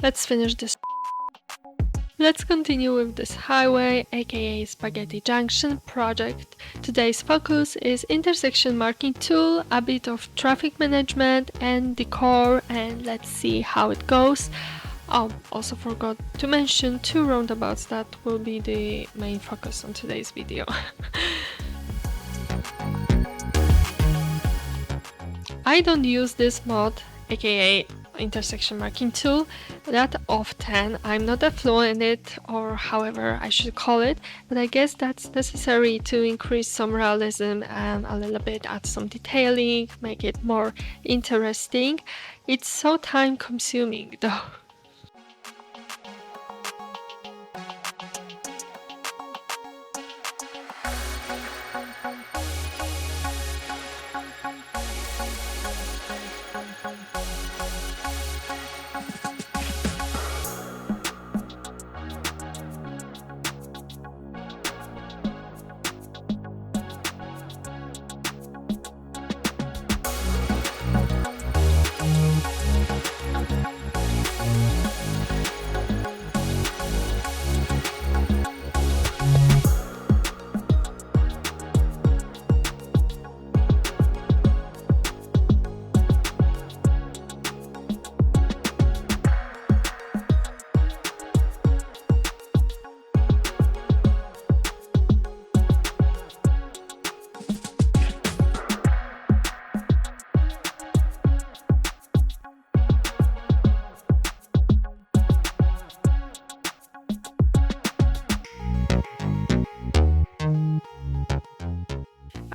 Let's finish this. Let's continue with this highway, aka Spaghetti Junction project. Today's focus is intersection marking tool, a bit of traffic management and decor, and let's see how it goes. Also forgot to mention 2 roundabouts that will be the main focus on today's video. I don't use this mod, aka intersection marking tool, that often. I'm not a fluent in it, or however I should call it, but I guess that's necessary to increase some realism and a little bit add some detailing, make it more interesting. It's so time consuming though.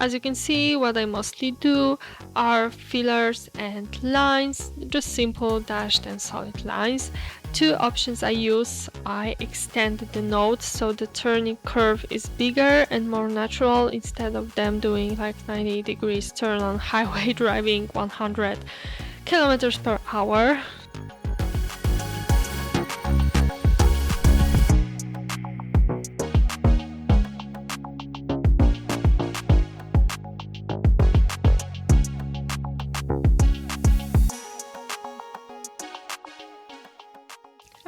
As you can see, what I mostly do are fillers and lines, just simple dashed and solid lines. 2 options I use: I extend the nodes so the turning curve is bigger and more natural instead of them doing like 90 degrees turn on highway driving 100 kilometers per hour.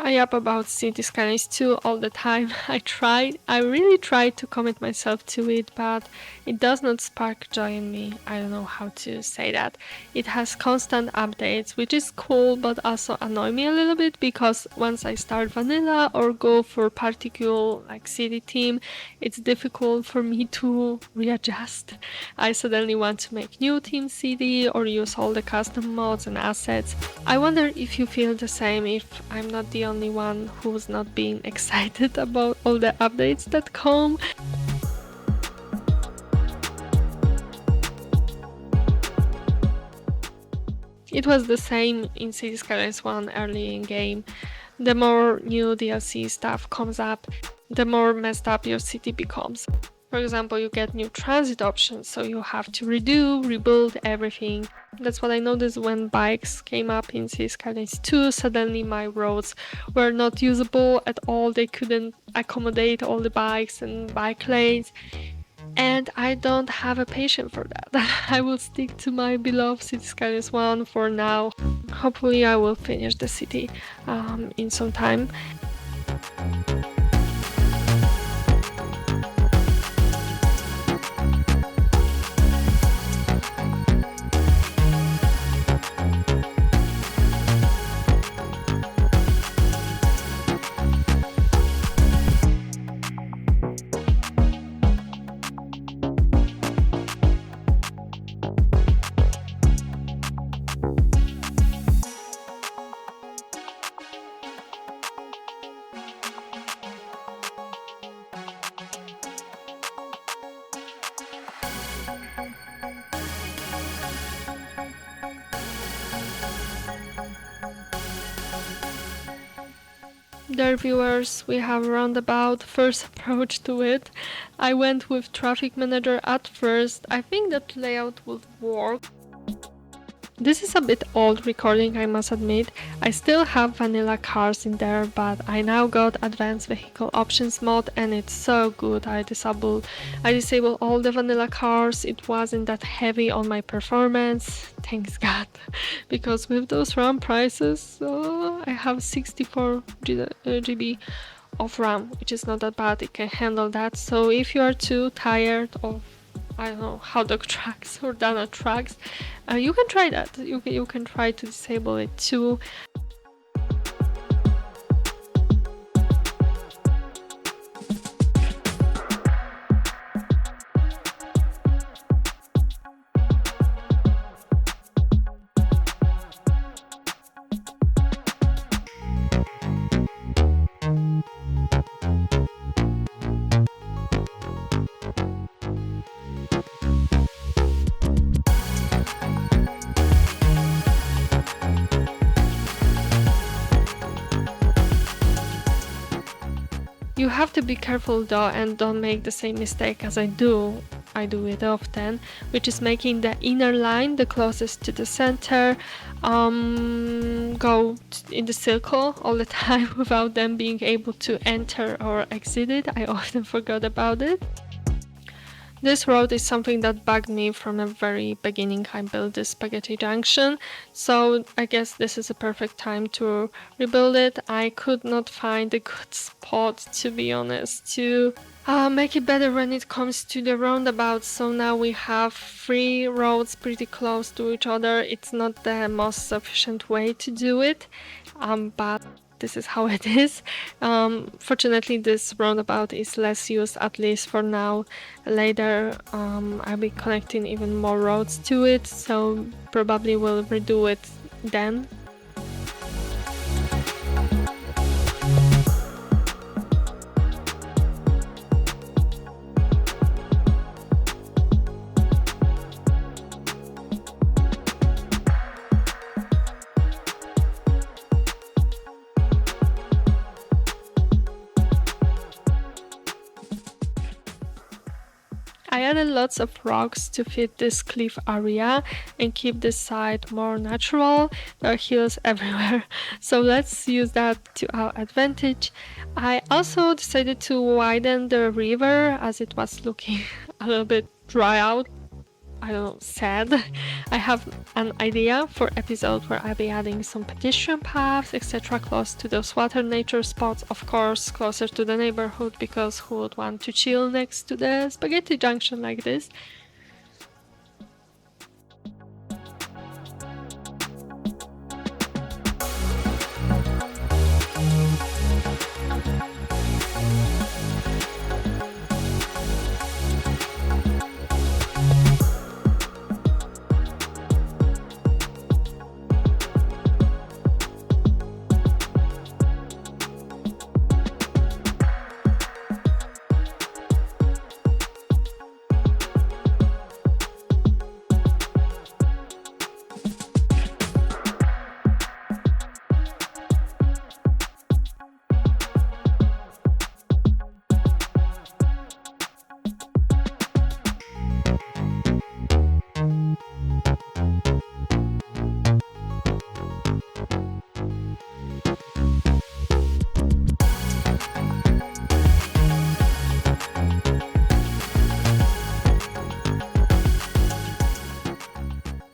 I up about City Skylines 2 all the time. I really tried to commit myself to it, but it does not spark joy in me. I don't know how to say that. It has constant updates, which is cool, but also annoy me a little bit because once I start vanilla or go for particular like city theme, it's difficult for me to readjust. I suddenly want to make new theme city or use all the custom mods and assets. I wonder if you feel the same, if I'm not the only one who's not being excited about all the updates that come. It was the same in City Skylines 1 early in game. The more new DLC stuff comes up, the more messed up your city becomes. For example, you get new transit options, so you have to rebuild everything. That's what I noticed when bikes came up in City Skylines 2. Suddenly my roads were not usable at all. They couldn't accommodate all the bikes and bike lanes. And I don't have a patience for that. I will stick to my beloved City Skylines 1 for now. Hopefully I will finish the city in some time. Dear viewers, we have Roundabout first approach to it. I went with Traffic Manager at first. I think that layout would work. This is a bit old recording, I must admit. I still have vanilla cars in there, but I now got advanced vehicle options mod and it's so good. I disabled all the vanilla cars. It wasn't that heavy on my performance, thanks God, because with those RAM prices, I have 64 GB of RAM, which is not that bad. It can handle that. So if you are too tired of, I don't know, how dog tracks or Dana tracks, you can try that. You can try to disable it too. You have to be careful though, and don't make the same mistake as I do it often, which is making the inner line, the closest to the center, go in the circle all the time without them being able to enter or exit it. I often forgot about it. This road is something that bugged me from the very beginning I built this spaghetti junction, so I guess this is a perfect time to rebuild it. I could not find a good spot, to be honest, to make it better when it comes to the roundabout. So now we have 3 roads pretty close to each other. It's not the most efficient way to do it, but this is how it is. Fortunately, this roundabout is less used, at least for now. Later, I'll be connecting even more roads to it, so probably we'll redo it then. I added lots of rocks to fit this cliff area and keep this side more natural. There are hills everywhere, so let's use that to our advantage. I also decided to widen the river as it was looking a little bit dry out. I don't know, sad. I have an idea for episode where I'll be adding some pedestrian paths, etc. close to those water nature spots, of course closer to the neighborhood, because who would want to chill next to the spaghetti junction like this?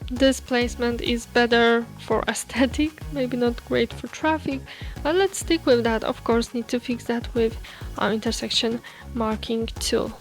This placement is better for aesthetic, maybe not great for traffic, but let's stick with that. Of course, need to fix that with our intersection marking tool.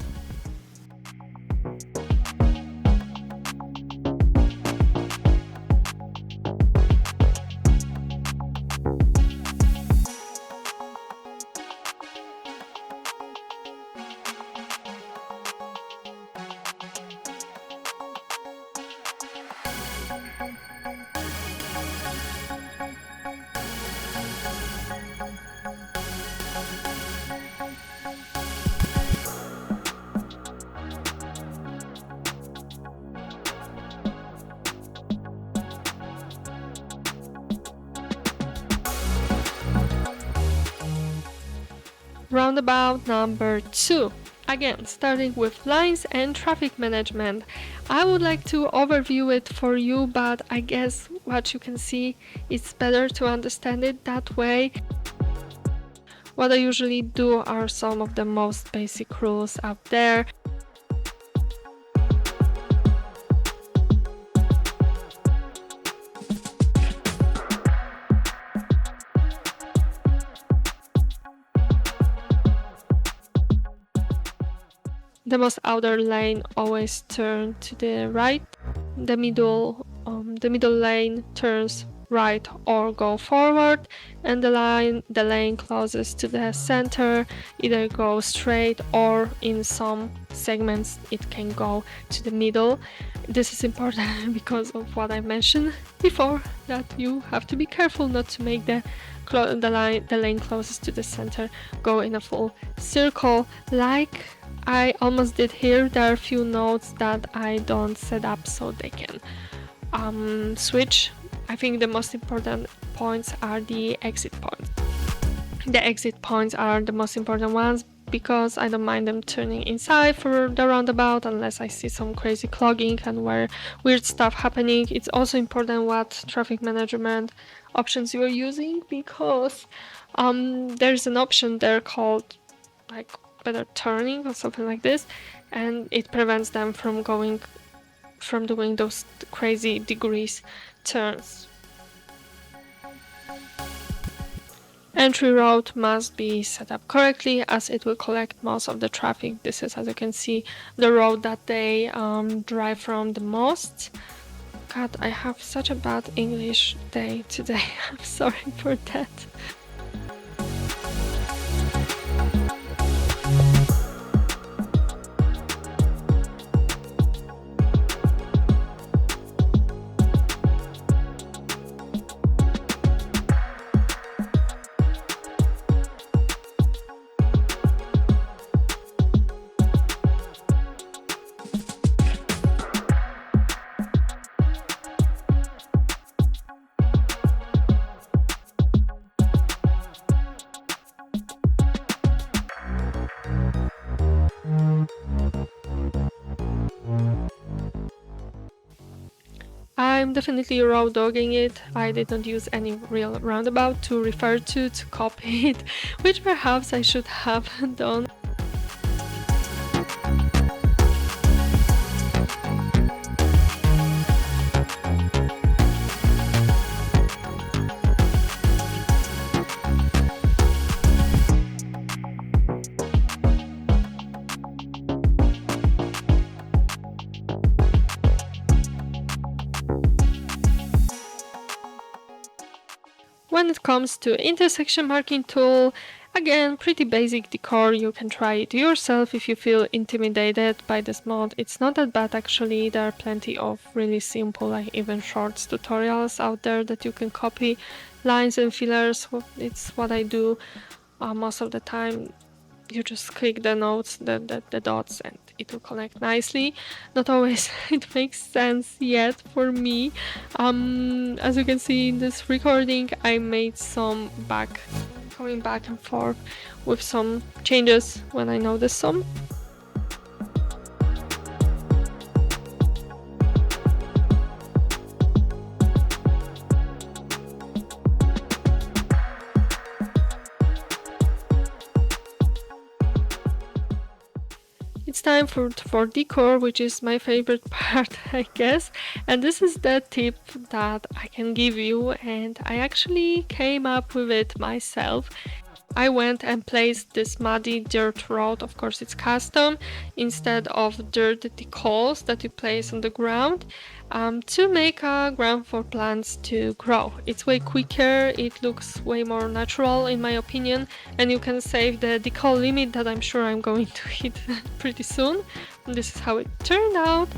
Roundabout number 2. Again, starting with lines and traffic management. I would like to overview it for you, but I guess what you can see, it's better to understand it that way. What I usually do are some of the most basic rules out there. The most outer lane always turn to the right. The middle lane turns right or go forward, and the lane closest to the center either go straight or in some segments it can go to the middle. This is important because of what I mentioned before, that you have to be careful not to make the lane closest to the center go in a full circle like I almost did here. There are a few nodes that I don't set up so they can switch. I think the most important points are the exit points. The exit points are the most important ones because I don't mind them turning inside for the roundabout unless I see some crazy clogging and weird stuff happening. It's also important what traffic management options you are using because there's an option there called like better turning or something like this, and it prevents them from doing those crazy degrees turns. Entry road must be set up correctly as it will collect most of the traffic. This is, as you can see, the road that they drive from the most. God, I have such a bad English day today. I'm sorry for that. I'm definitely raw dogging it. I did not use any real roundabout to refer to copy it, which perhaps I should have done. When it comes to intersection marking tool, again, pretty basic decor. You can try it yourself if you feel intimidated by this mod. It's not that bad actually. There are plenty of really simple, like even shorts tutorials out there that you can copy. Lines and fillers, it's what I do most of the time. You just click the nodes, the dots, and it will connect nicely. Not always it makes sense yet for me. As you can see in this recording, I made some going back and forth with some changes when I noticed some. It's time for decor, which is my favorite part, I guess. And this is the tip that I can give you, and I actually came up with it myself. I went and placed this muddy dirt road, of course it's custom, instead of dirt decals that you place on the ground, to make a ground for plants to grow. It's way quicker, it looks way more natural in my opinion, and you can save the decal limit that I'm sure I'm going to hit pretty soon. This is how it turned out.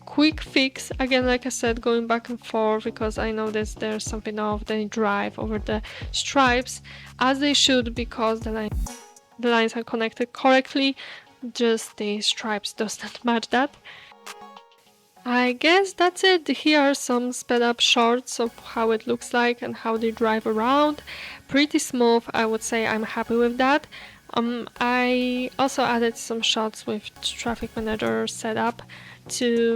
Quick fix, again, like I said, going back and forth because I noticed there's something off. They drive over the stripes as they should because the lines are connected correctly, just the stripes does not match that. I guess that's it. Here are some sped up shots of how it looks like and how they drive around. Pretty smooth, I would say. I'm happy with that. I also added some shots with traffic manager setup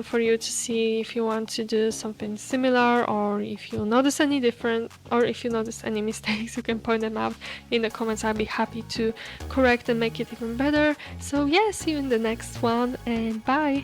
for you to see if you want to do something similar, or if you notice any different, or if you notice any mistakes, you can point them out in the comments. I'll be happy to correct and make it even better. So yeah, see you in the next one, and bye.